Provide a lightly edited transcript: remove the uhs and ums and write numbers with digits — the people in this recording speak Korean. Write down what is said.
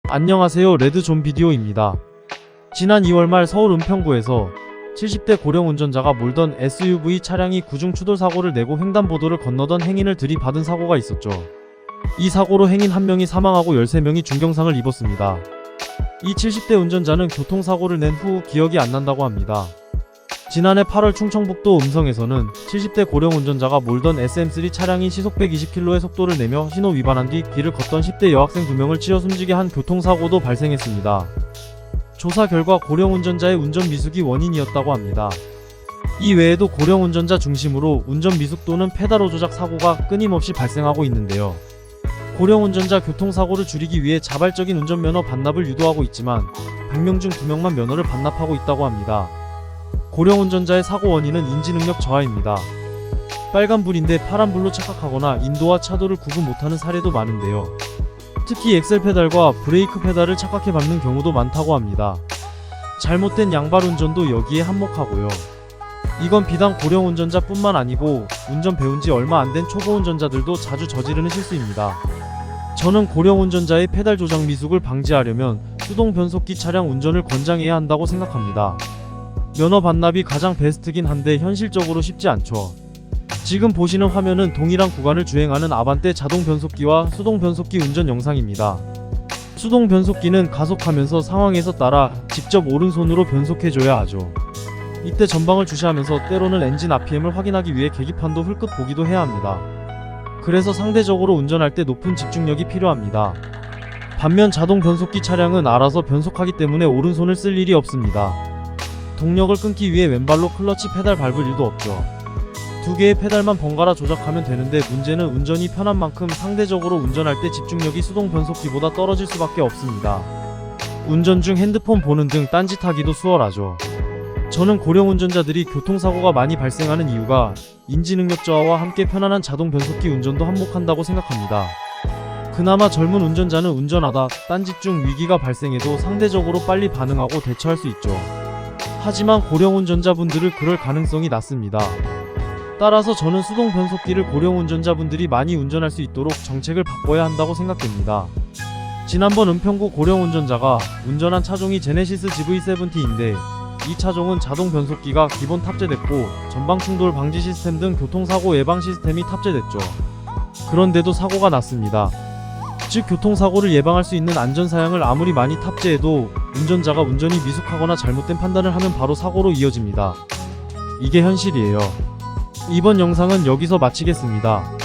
안녕하세요, 레드존비디오입니다. 지난 2월 말 서울 은평구에서 70대 고령 운전자가 몰던 SUV 차량이 구중 추돌 사고를 내고 횡단보도를 건너던 행인을 들이받은 사고가 있었죠. 이 사고로 행인 1명이 사망하고 13명이 중경상을 입었습니다. 이 70대 운전자는 교통사고를 낸 후 기억이 안 난다고 합니다. 지난해 8월 충청북도 음성에서는 70대 고령 운전자가 몰던 SM3 차량이 시속 120km의 속도를 내며 신호 위반한 뒤 길을 걷던 10대 여학생 2명을 치여 숨지게 한 교통사고도 발생했습니다. 조사 결과 고령 운전자의 운전 미숙이 원인이었다고 합니다. 이 외에도 고령 운전자 중심으로 운전 미숙 또는 페달 조작 사고가 끊임없이 발생하고 있는데요. 고령 운전자 교통사고를 줄이기 위해 자발적인 운전면허 반납을 유도하고 있지만 100명 중 2명만 면허를 반납하고 있다고 합니다. 고령 운전자의 사고 원인은 인지능력 저하입니다. 빨간불인데 파란불로 착각하거나 인도와 차도를 구분 못하는 사례도 많은데요. 특히 엑셀 페달과 브레이크 페달을 착각해 밟는 경우도 많다고 합니다. 잘못된 양발 운전도 여기에 한몫하고요. 이건 비단 고령 운전자뿐만 아니고 운전 배운 지 얼마 안 된 초보 운전자들도 자주 저지르는 실수입니다. 저는 고령 운전자의 페달 조작 미숙을 방지하려면 수동 변속기 차량 운전을 권장해야 한다고 생각합니다. 면허 반납이 가장 베스트긴 한데 현실적으로 쉽지 않죠. 지금 보시는 화면은 동일한 구간을 주행하는 아반떼 자동 변속기와 수동 변속기 운전 영상입니다. 수동 변속기는 가속하면서 상황에서 따라 직접 오른손으로 변속해줘야 하죠. 이때 전방을 주시하면서 때로는 엔진 RPM을 확인하기 위해 계기판도 흘끗 보기도 해야 합니다. 그래서 상대적으로 운전할 때 높은 집중력이 필요합니다. 반면 자동 변속기 차량은 알아서 변속하기 때문에 오른손을 쓸 일이 없습니다. 동력을 끊기 위해 왼발로 클러치 페달 밟을 일도 없죠. 두 개의 페달만 번갈아 조작하면 되는데 문제는 운전이 편한 만큼 상대적으로 운전할 때 집중력이 수동 변속기보다 떨어질 수밖에 없습니다. 운전 중 핸드폰 보는 등 딴짓하기도 수월하죠. 저는 고령 운전자들이 교통사고가 많이 발생하는 이유가 인지능력 저하와 함께 편안한 자동 변속기 운전도 한몫한다고 생각합니다. 그나마 젊은 운전자는 운전하다 딴짓 중 위기가 발생해도 상대적으로 빨리 반응하고 대처할 수 있죠. 하지만 고령 운전자분들은 그럴 가능성이 낮습니다. 따라서 저는 수동 변속기를 고령 운전자분들이 많이 운전할 수 있도록 정책을 바꿔야 한다고 생각됩니다. 지난번 은평구 고령 운전자가 운전한 차종이 제네시스 GV70인데 이 차종은 자동 변속기가 기본 탑재됐고 전방 충돌 방지 시스템 등 교통사고 예방 시스템이 탑재됐죠. 그런데도 사고가 났습니다. 즉 교통사고를 예방할 수 있는 안전사양을 아무리 많이 탑재해도 운전자가 운전이 미숙하거나 잘못된 판단을 하면 바로 사고로 이어집니다. 이게 현실이에요. 이번 영상은 여기서 마치겠습니다.